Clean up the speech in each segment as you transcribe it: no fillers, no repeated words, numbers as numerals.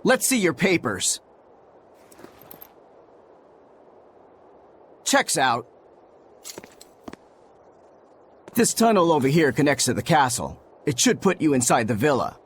Let's see your papers. Checks out. This tunnel over here connects to the castle. It should put you inside the villa.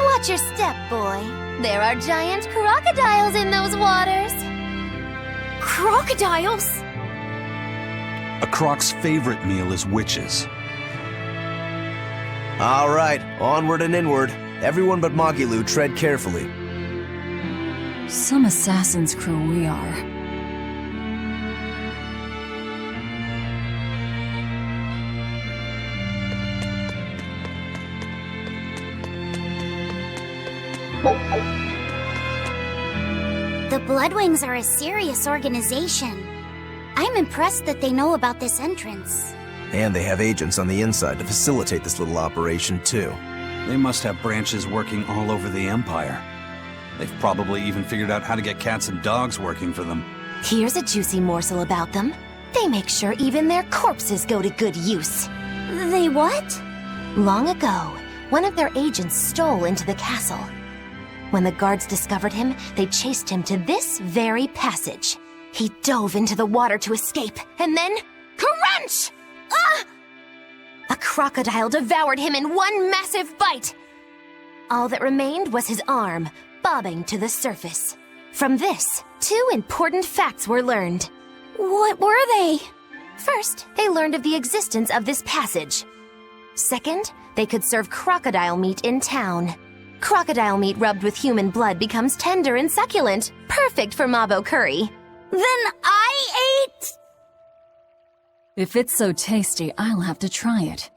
Watch your step, boy. There are giant crocodiles in those waters. Crocodiles? A croc's favorite meal is witches. All right, onward and inward. Everyone but Magilu, tread carefully. Some assassin's crew we are. The Bloodwings are a serious organization. I'm impressed that they know about this entrance. And they have agents on the inside to facilitate this little operation, too. They must have branches working all over the Empire. They've probably even figured out how to get cats and dogs working for them. Here's a juicy morsel about them. They make sure even their corpses go to good use. They what? Long ago, one of their agents stole into the castle. When the guards discovered him, they chased him to this very passage. He dove into the water to escape, and then... crunch! Ah! A crocodile devoured him in one massive bite. All that remained was his arm, bobbing to the surface. From this, 2 important facts were learned. What were they? First, they learned of the existence of this passage. Second, they could serve crocodile meat in town. Crocodile meat rubbed with human blood becomes tender and succulent, perfect for Mabo curry. Then I ate... If it's so tasty, I'll have to try it.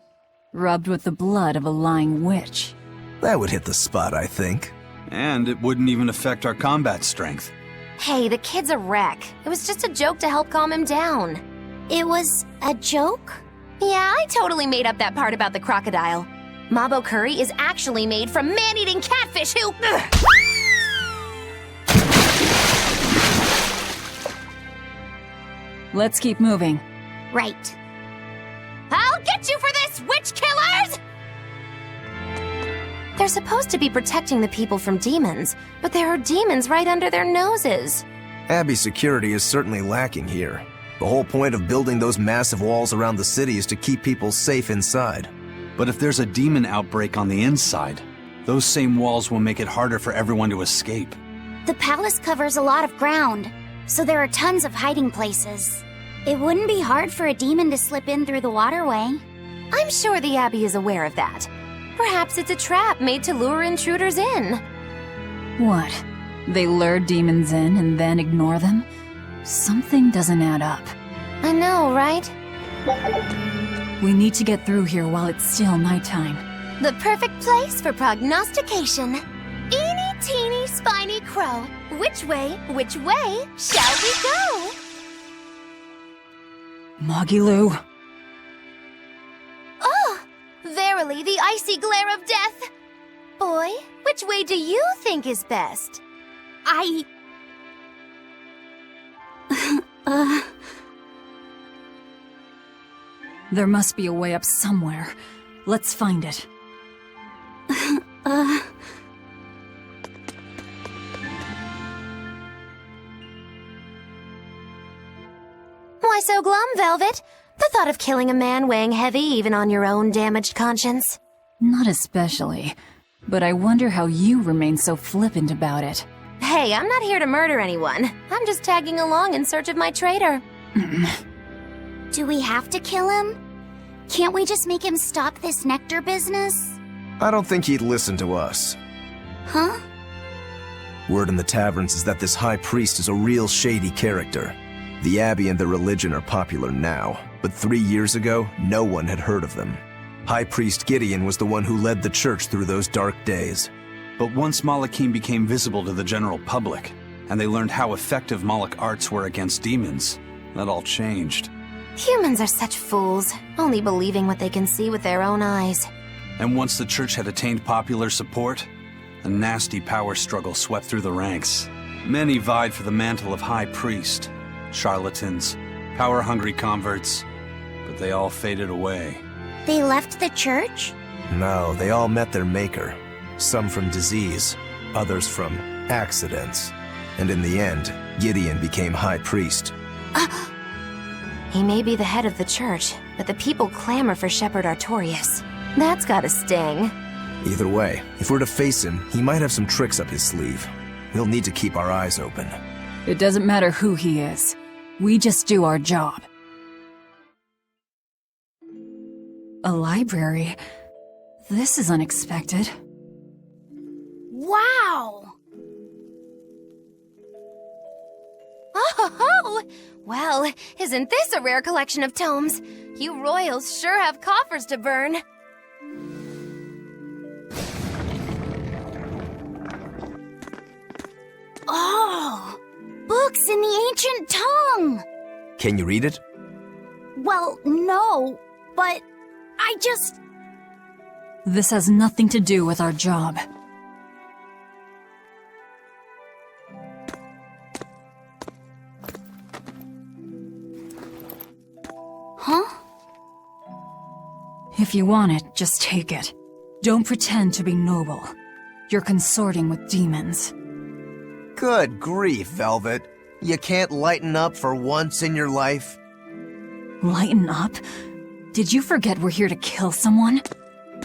Rubbed with the blood of a lying witch. That would hit the spot, I think. And it wouldn't even affect our combat strength. Hey, the kid's a wreck. It was just a joke to help calm him down. It was a joke? Yeah, I totally made up that part about the crocodile. Mabo curry is actually made from man-eating catfish who... Let's keep moving. Right. I'll get you for this, witch killers! They're supposed to be protecting the people from demons, but there are demons right under their noses. Abbey security is certainly lacking here. The whole point of building those massive walls around the city is to keep people safe inside. But if there's a demon outbreak on the inside, those same walls will make it harder for everyone to escape. The palace covers a lot of ground, so there are tons of hiding places. It wouldn't be hard for a demon to slip in through the waterway. I'm sure the Abbey is aware of that. Perhaps it's a trap made to lure intruders in. What? They lure demons in and then ignore them? Something doesn't add up. I know, right? We need to get through here while it's still nighttime. The perfect place for prognostication. Eeny, teeny, spiny crow. Which way shall we go? Magilu. Oh, verily the icy glare of death. Boy, which way do you think is best? There must be a way up somewhere. Let's find it. Why so glum, Velvet? The thought of killing a man weighing heavy even on your own damaged conscience? Not especially. But I wonder how you remain so flippant about it. Hey, I'm not here to murder anyone. I'm just tagging along in search of my traitor. Do we have to kill him? Can't we just make him stop this nectar business? I don't think he'd listen to us. Huh? Word in the taverns is that this high priest is a real shady character. The Abbey and their religion are popular now, but 3 years ago, no one had heard of them. High Priest Gideon was the one who led the church through those dark days. But once Malakim became visible to the general public, and they learned how effective Malak arts were against demons, that all changed. Humans are such fools, only believing what they can see with their own eyes. And once the church had attained popular support, a nasty power struggle swept through the ranks. Many vied for the mantle of high priest, charlatans, power-hungry converts, but they all faded away. They left the church? No, they all met their maker. Some from disease, others from accidents. And in the end, Gideon became high priest. He may be the head of the church, but the people clamor for Shepherd Artorius. That's gotta sting. Either way, if we're to face him, he might have some tricks up his sleeve. We'll need to keep our eyes open. It doesn't matter who he is. We just do our job. A library? This is unexpected. Wow! Oh, well, isn't this a rare collection of tomes? You royals sure have coffers to burn. Oh, books in the ancient tongue! Can you read it? Well, no, but I just... This has nothing to do with our job. Huh? If you want it, just take it. Don't pretend to be noble. You're consorting with demons. Good grief, Velvet. You can't lighten up for once in your life? Lighten up? Did you forget we're here to kill someone?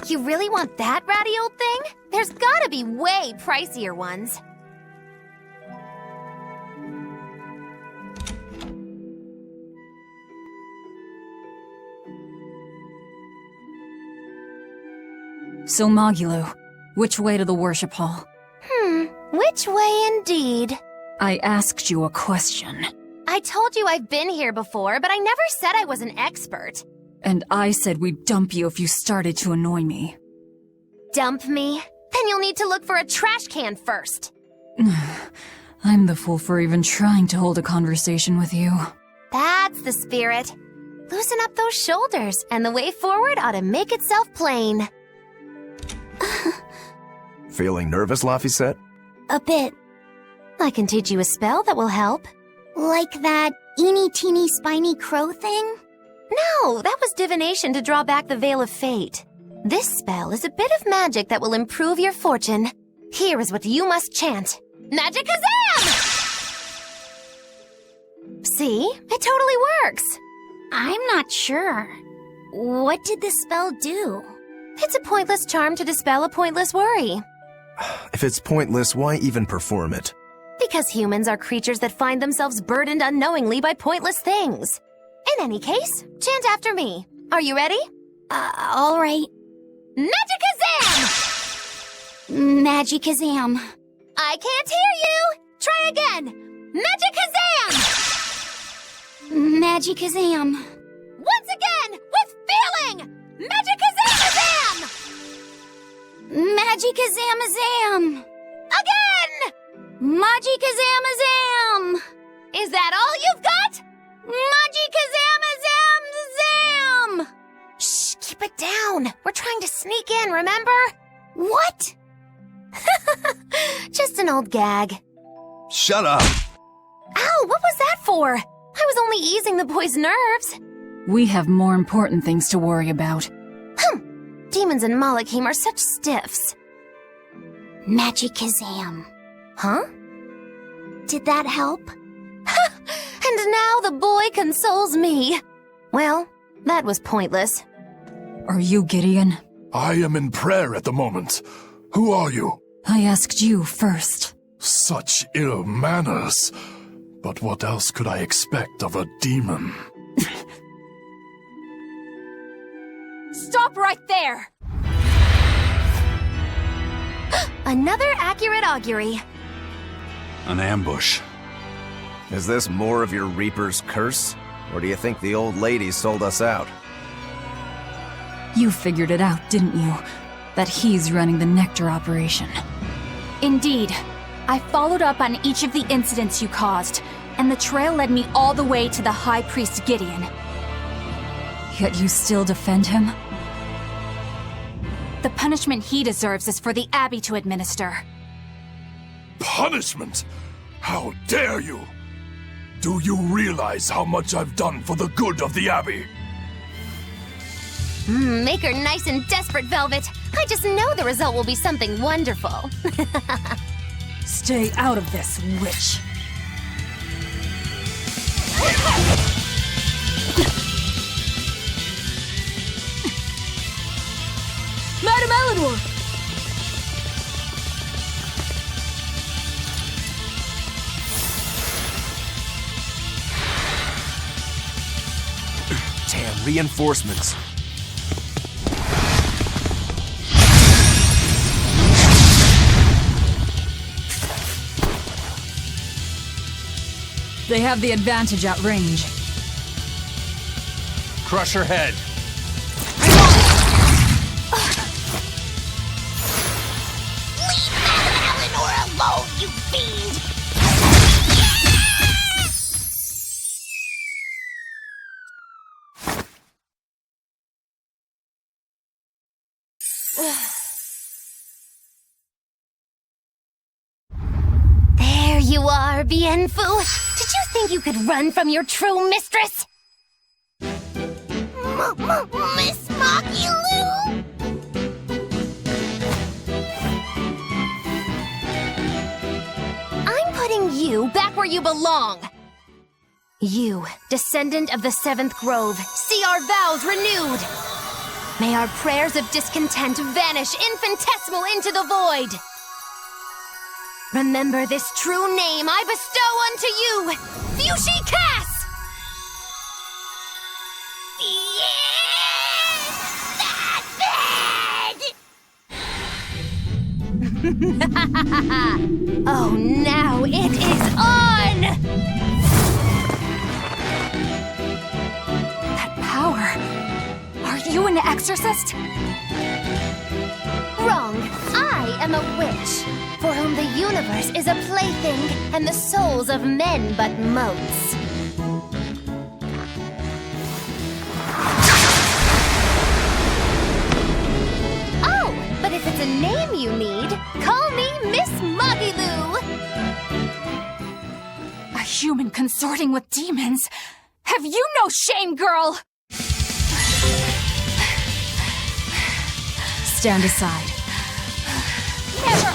You really want that ratty old thing? There's gotta be way pricier ones. So Magulu, which way to the worship hall? Which way indeed? I asked you a question. I told you I've been here before, but I never said I was an expert. And I said we'd dump you if you started to annoy me. Dump me? Then you'll need to look for a trash can first. I'm the fool for even trying to hold a conversation with you. That's the spirit. Loosen up those shoulders, and the way forward ought to make itself plain. Feeling nervous, Laphicet? A bit. I can teach you a spell that will help. Like that eeny-teeny spiny crow thing? No, that was divination to draw back the Veil of Fate. This spell is a bit of magic that will improve your fortune. Here is what you must chant. Magicazam! See? It totally works. I'm not sure. What did the spell do? It's a pointless charm to dispel a pointless worry. If it's pointless, why even perform it? Because humans are creatures that find themselves burdened unknowingly by pointless things. In any case, chant after me. Are you ready? All right. Magicazam! Magicazam. I can't hear you! Try again! Magicazam! Magicazam. Once again, with feeling! Magicazamazam! Magicazamazam! Again! Magicazamazam! Is that all you've got? Magicazamazam! Shh, keep it down. We're trying to sneak in, remember? What? Just an old gag. Shut up! Ow, what was that for? I was only easing the boy's nerves. We have more important things to worry about. Demons and Malakim are such stiffs. Magicazam. Huh? Did that help? And now the boy consoles me. Well, that was pointless. Are you Gideon? I am in prayer at the moment. Who are you? I asked you first. Such ill manners. But what else could I expect of a demon? Stop right there! Another accurate augury. An ambush. Is this more of your Reaper's curse? Or do you think the old lady sold us out? You figured it out, didn't you? That he's running the Nectar operation. Indeed. I followed up on each of the incidents you caused. and the trail led me all the way to the High Priest Gideon. Yet you still defend him? The punishment he deserves is for the Abbey to administer. Punishment? How dare you? Do you realize how much I've done for the good of the Abbey? Make her nice and desperate, Velvet. I just know the result will be something wonderful. Stay out of this, witch. Madam Eleanor! Damn, reinforcements. They have the advantage at range. Crush her head. Leave Madame Eleanor alone, you fiend! There you are, Bien Phu. Did you think you could run from your true mistress? Miss Makilu? I'm putting you back where you belong. You, descendant of the Seventh Grove, see our vows renewed. May our prayers of discontent vanish infinitesimal into the void. Remember this true name I bestow unto you, Fushi Cass! Oh, now it is on! That power... Are you an exorcist? Wrong. I am a witch, for whom the universe is a plaything, and the souls of men but motes. Oh, but if it's a name you need, call me Miss Magilu! A human consorting with demons? Have you no shame, girl? Stand aside. Never!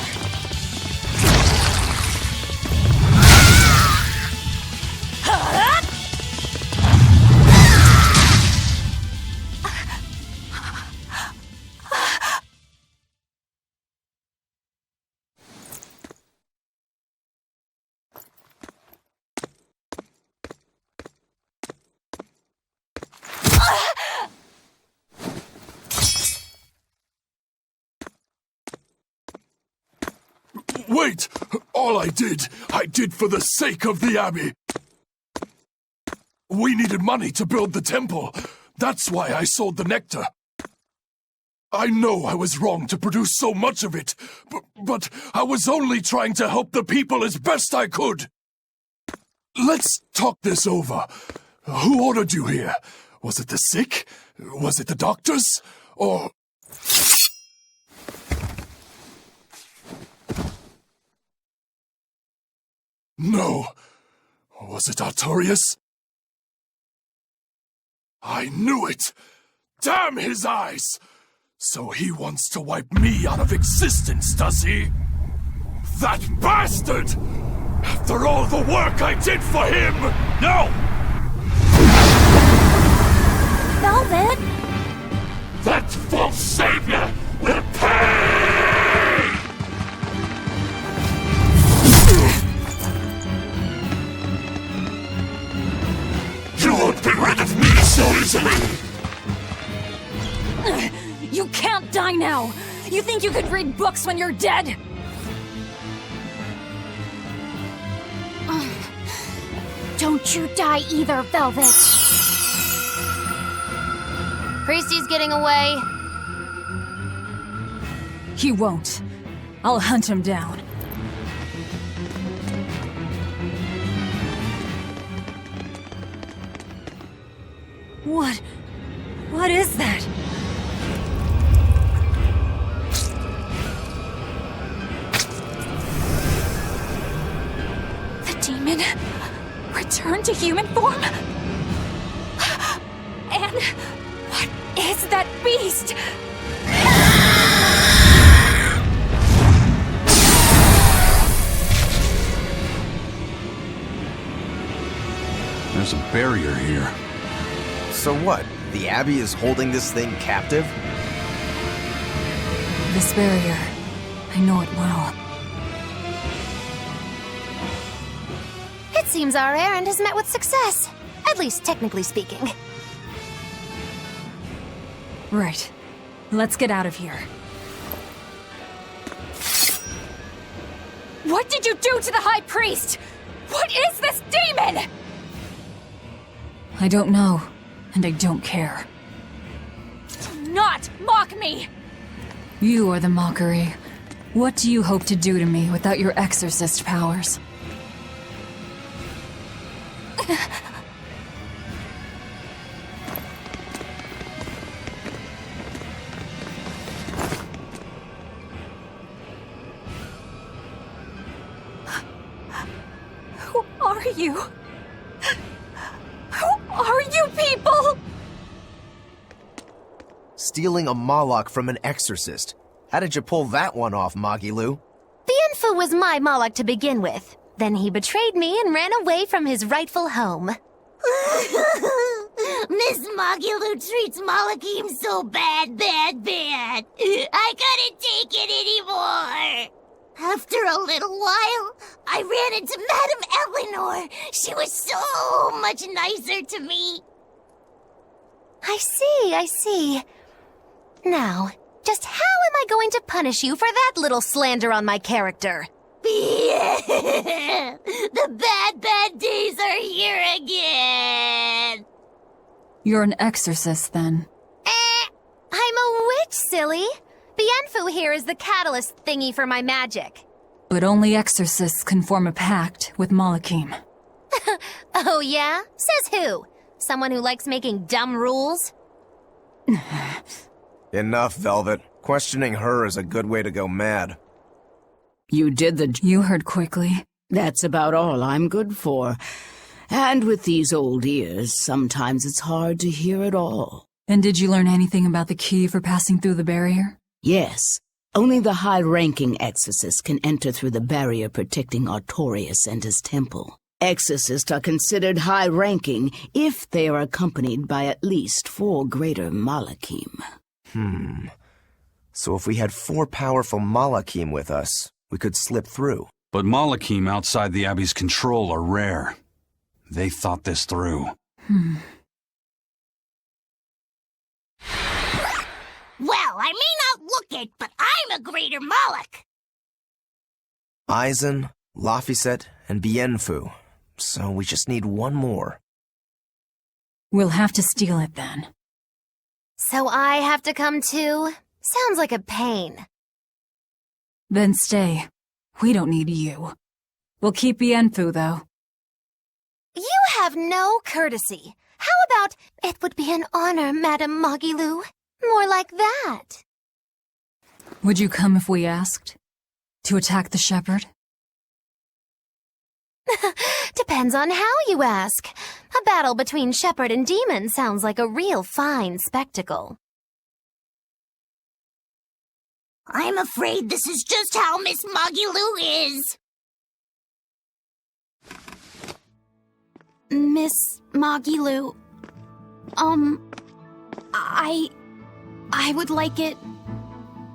Wait! All I did for the sake of the Abbey. We needed money to build the temple. That's why I sold the nectar. I know I was wrong to produce so much of it, but I was only trying to help the people as best I could. Let's talk this over. Who ordered you here? Was it the sick? Was it the doctors? Or... No. Was it Artorius? I knew it! Damn his eyes! So he wants to wipe me out of existence, does he? That bastard! After all the work I did for him! No! Velvet? That false savior will pay! You won't be rid of me so easily! You can't die now! You think you could read books when you're dead? Don't you die either, Velvet. Priesty's getting away. He won't. I'll hunt him down. What is that? The demon returned to human form? And what is that beast? There's a barrier here. So what? The Abbey is holding this thing captive? This barrier. I know it well. It seems our errand has met with success. At least technically speaking. Right. Let's get out of here. What did you do to the High Priest? What is this demon? I don't know, and I don't care. Do not mock me! You are the mockery. What do you hope to do to me without your exorcist powers? Who are you? Who are you people? Stealing a Malak from an exorcist. How did you pull that one off, Magilu? Bienfu was my Malak to begin with. Then he betrayed me and ran away from his rightful home. Miss Magilu treats Malakim so bad. I couldn't take it anymore. After a little while, I ran into Madame Eleanor. She was so much nicer to me. I see. Now, just how am I going to punish you for that little slander on my character? The bad days are here again. You're an exorcist, then. I'm a witch, silly. Bienfu here is the catalyst thingy for my magic. But only exorcists can form a pact with Malakim. Oh yeah? Says who? Someone who likes making dumb rules? Enough, Velvet. Questioning her is a good way to go mad. You did You heard quickly. That's about all I'm good for. And with these old ears, sometimes it's hard to hear it all. And did you learn anything about the key for passing through the barrier? Yes, only the high-ranking exorcists can enter through the barrier protecting Artorius and his temple. Exorcists are considered high-ranking if they are accompanied by at least 4 greater Malakim. So if we had 4 powerful Malakim with us, we could slip through. But Malakim outside the Abbey's control are rare. They thought this through. Well, I may not look it, but I'm a greater Malak. Aizen, Laphicet, and Bienfu. So we just need one more. We'll have to steal it then. So I have to come too? Sounds like a pain. Then stay. We don't need you. We'll keep Bienfu, though. You have no courtesy. How about, it would be an honor, Madame Magilu? More like that. Would you come if we asked? To attack the shepherd? Depends on how you ask. A battle between shepherd and demon sounds like a real fine spectacle. I'm afraid this is just how Miss Magilu is. Miss Magilu, I would like it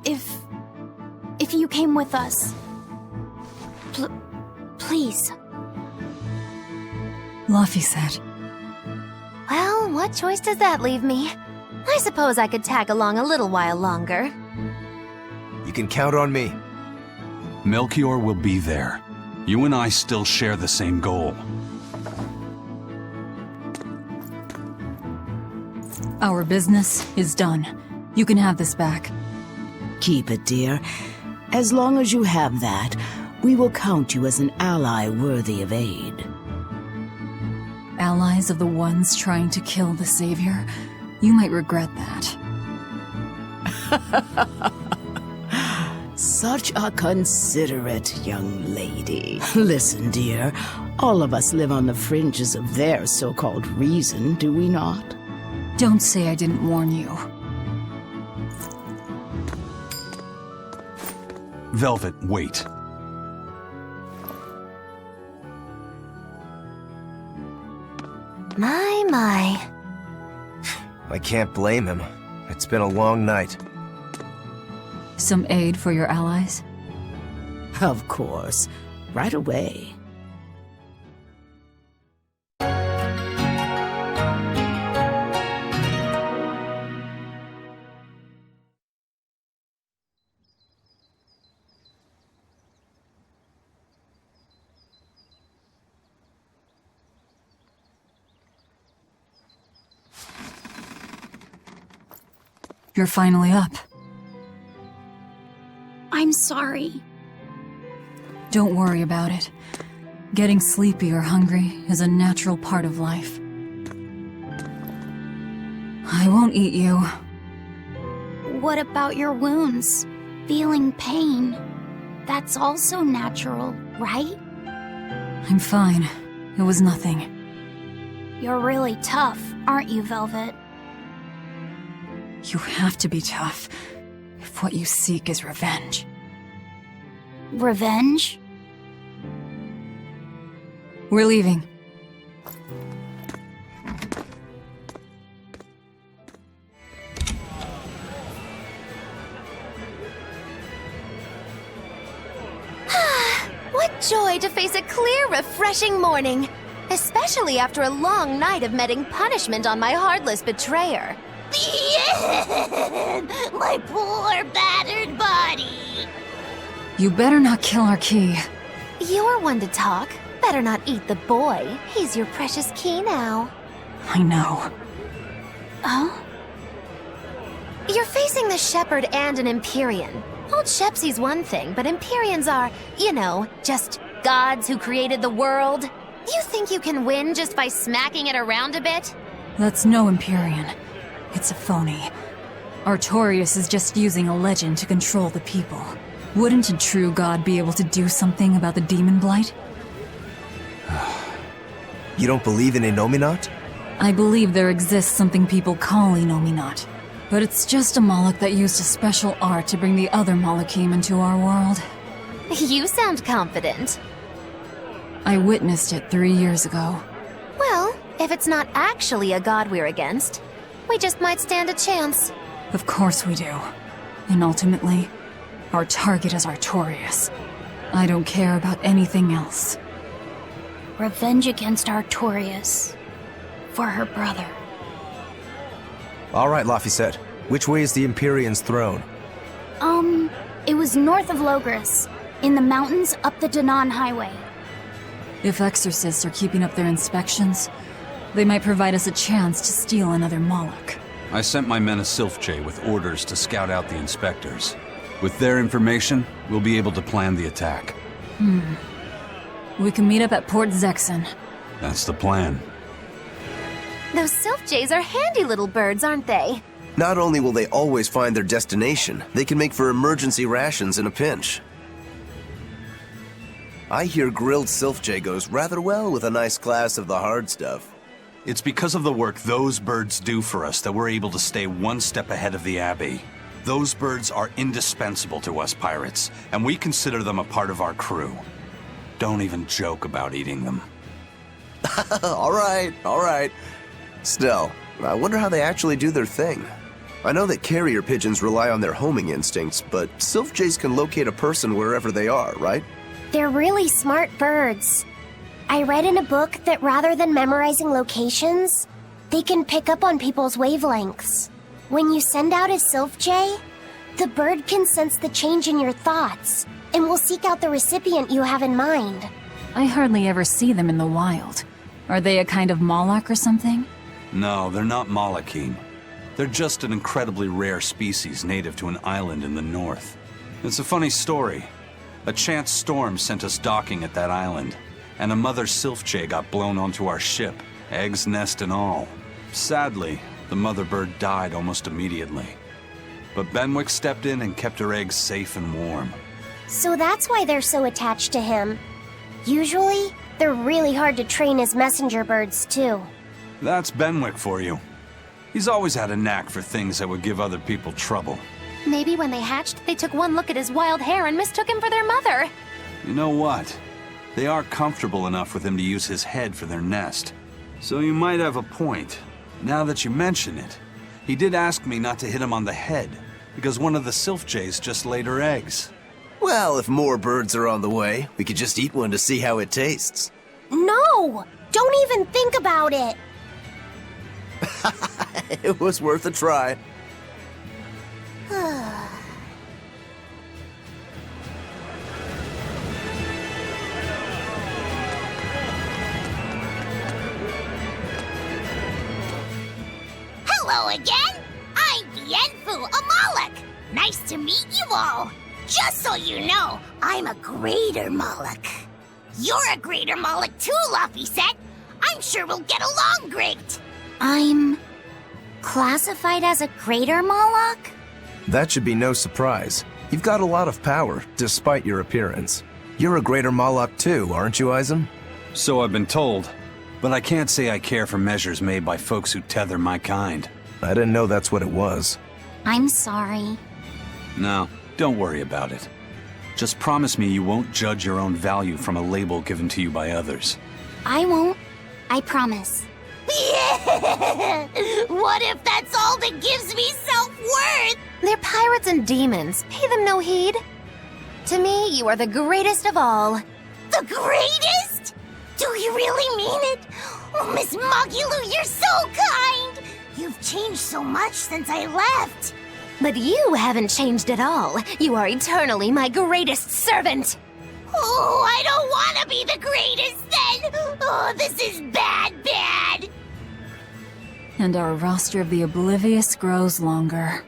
if you came with us. Please. Laphicet. Well, what choice does that leave me? I suppose I could tag along a little while longer. You can count on me. Melchior will be there. You and I still share the same goal. Our business is done. You can have this back. Keep it, dear. As long as you have that, we will count you as an ally worthy of aid. Ally allies of the ones trying to kill the Savior, you might regret that. Such a considerate young lady. Listen, dear, all of us live on the fringes of their so-called reason, do we not? Don't say I didn't warn you. Velvet, wait. My. I can't blame him. It's been a long night. Some aid for your allies? Of course. Right away. You're finally up. I'm sorry. Don't worry about it. Getting sleepy or hungry is a natural part of life. I won't eat you. What about your wounds? Feeling pain? That's also natural, right? I'm fine. It was nothing. You're really tough, aren't you, Velvet? You have to be tough if what you seek is revenge. Revenge? We're leaving. What joy to face a clear, refreshing morning! Especially after a long night of meting punishment on my heartless betrayer. My poor, battered body. You better not kill our key. You're one to talk. Better not eat the boy. He's your precious key now. I know. Oh? You're facing the Shepherd and an Empyrean. Old Shepsy's one thing, but Empyreans are, you know, just gods who created the world. You think you can win just by smacking it around a bit? That's no Empyrean. It's a phony. Artorias is just using a legend to control the people. Wouldn't a true god be able to do something about the Daemonblight? You don't believe in Innominat? I believe there exists something people call Innominat. But it's just a Malak that used a special art to bring the other Malakim into our world. You sound confident. I witnessed it 3 years ago. Well, if it's not actually a god we're against, we just might stand a chance. Of course we do. And ultimately, our target is Artorias. I don't care about anything else. Revenge against Artorias. For her brother. All right, Laphicet. Which way is the Empyrean's throne? It was north of Logris, in the mountains up the Danon Highway. If Exorcists are keeping up their inspections, they might provide us a chance to steal another Malak. I sent my men a Sylphjay with orders to scout out the inspectors. With their information, we'll be able to plan the attack. We can meet up at Port Zexon. That's the plan. Those Sylphjays are handy little birds, aren't they? Not only will they always find their destination, they can make for emergency rations in a pinch. I hear grilled Sylphjay goes rather well with a nice glass of the hard stuff. It's because of the work those birds do for us that we're able to stay one step ahead of the Abbey. Those birds are indispensable to us pirates, and we consider them a part of our crew. Don't even joke about eating them. All right. Still, I wonder how they actually do their thing. I know that carrier pigeons rely on their homing instincts, but Sylphjays can locate a person wherever they are, right? They're really smart birds. I read in a book that rather than memorizing locations, they can pick up on people's wavelengths. When you send out a Sylphjay, the bird can sense the change in your thoughts and will seek out the recipient you have in mind. I hardly ever see them in the wild. Are they a kind of Malak or something? No, they're not Malakim. They're just an incredibly rare species native to an island in the north. It's a funny story. A chance storm sent us docking at that island, and a mother Sylphjay got blown onto our ship, eggs, nest, and all. Sadly, the mother bird died almost immediately. But Benwick stepped in and kept her eggs safe and warm. So that's why they're so attached to him. Usually, they're really hard to train as messenger birds, too. That's Benwick for you. He's always had a knack for things that would give other people trouble. Maybe when they hatched, they took one look at his wild hair and mistook him for their mother. You know what? They are comfortable enough with him to use his head for their nest. So you might have a point. Now that you mention it, he did ask me not to hit him on the head, because one of the sylph jays just laid her eggs. Well, if more birds are on the way, we could just eat one to see how it tastes. No! Don't even think about it! It was worth a try. Hello again! I'm Yenfu, a Malak! Nice to meet you all! Just so you know, I'm a greater Malak. You're a greater Malak too, Laphicet! I'm sure we'll get along great! I'm classified as a greater Malak? That should be no surprise. You've got a lot of power, despite your appearance. You're a greater Malak too, aren't you, Izem? So I've been told, but I can't say I care for measures made by folks who tether my kind. I didn't know that's what it was. I'm sorry. No, don't worry about it. Just promise me you won't judge your own value from a label given to you by others. I won't. I promise. What if that's all that gives me self-worth? They're pirates and demons. Pay them no heed. To me, you are the greatest of all. The greatest? Do you really mean it? Oh, Miss Magilu, you're so kind! You've changed so much since I left. But you haven't changed at all. You are eternally my greatest servant. Oh, I don't want to be the greatest then! Oh, this is bad. And our roster of the oblivious grows longer.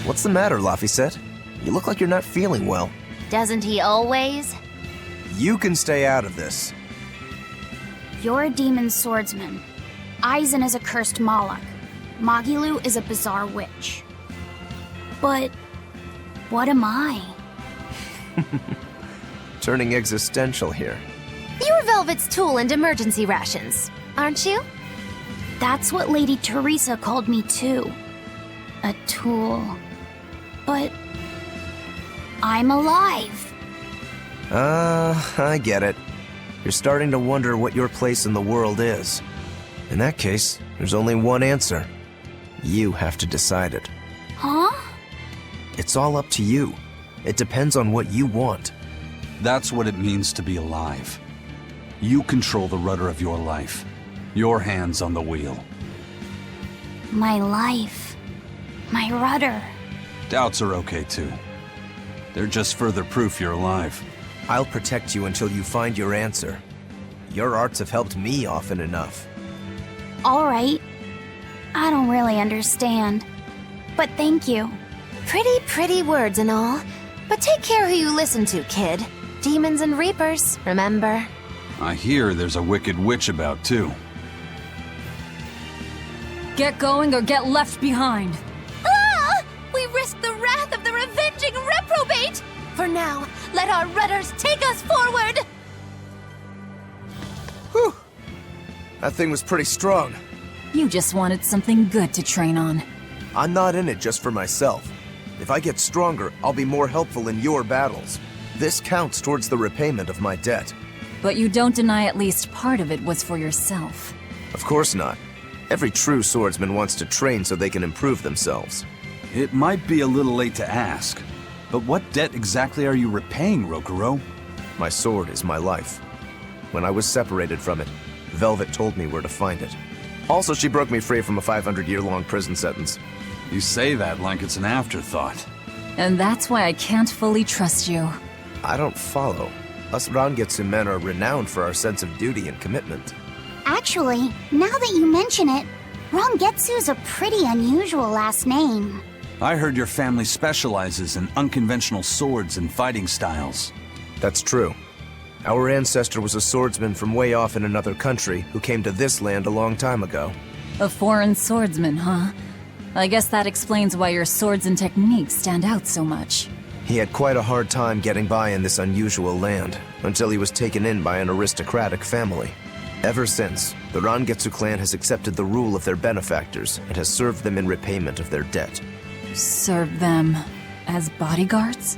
What's the matter, Laphicet? You look like you're not feeling well. Doesn't he always? You can stay out of this. You're a demon swordsman. Aizen is a cursed Malak. Magilu is a bizarre witch. But what am I? Turning existential here. You're Velvet's tool and emergency rations, aren't you? That's what Lady Teresa called me too. A tool. But I'm alive. I get it. You're starting to wonder what your place in the world is. In that case, there's only one answer. You have to decide it. Huh? It's all up to you. It depends on what you want. That's what it means to be alive. You control the rudder of your life. Your hands on the wheel. My life. My rudder. Doubts are okay too. They're just further proof you're alive. I'll protect you until you find your answer. Your arts have helped me often enough. All right. I don't really understand. But thank you. Pretty words and all. But take care who you listen to, kid. Demons and reapers, remember? I hear there's a wicked witch about too. Get going or get left behind. Ah! We risk the wrath of the revenging reprobate! For now, let our rudders take us forward! Whew. That thing was pretty strong. You just wanted something good to train on. I'm not in it just for myself. If I get stronger, I'll be more helpful in your battles. This counts towards the repayment of my debt. But you don't deny at least part of it was for yourself. Of course not. Every true swordsman wants to train so they can improve themselves. It might be a little late to ask, but what debt exactly are you repaying, Rokuro? My sword is my life. When I was separated from it, Velvet told me where to find it. Also, she broke me free from a 500-year-long prison sentence. You say that like it's an afterthought. And that's why I can't fully trust you. I don't follow. Us Rangetsu men are renowned for our sense of duty and commitment. Actually, now that you mention it, Rangetsu's a pretty unusual last name. I heard your family specializes in unconventional swords and fighting styles. That's true. Our ancestor was a swordsman from way off in another country who came to this land a long time ago. A foreign swordsman, huh? I guess that explains why your swords and techniques stand out so much. He had quite a hard time getting by in this unusual land, until he was taken in by an aristocratic family. Ever since, the Rangetsu clan has accepted the rule of their benefactors and has served them in repayment of their debt. Serve them as bodyguards?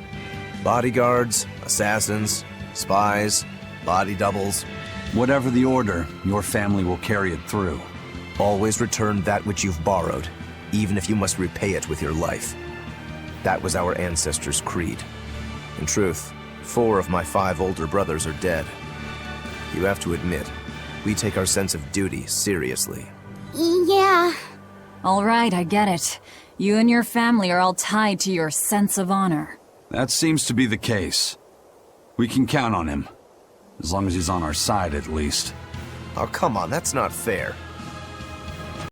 Bodyguards, assassins, spies, body doubles. Whatever the order, your family will carry it through. Always return that which you've borrowed, even if you must repay it with your life. That was our ancestors' creed. In truth, 4 of my 5 older brothers are dead. You have to admit, we take our sense of duty seriously. Yeah. All right, I get it. You and your family are all tied to your sense of honor. That seems to be the case. We can count on him. As long as he's on our side, at least. Oh, come on, that's not fair.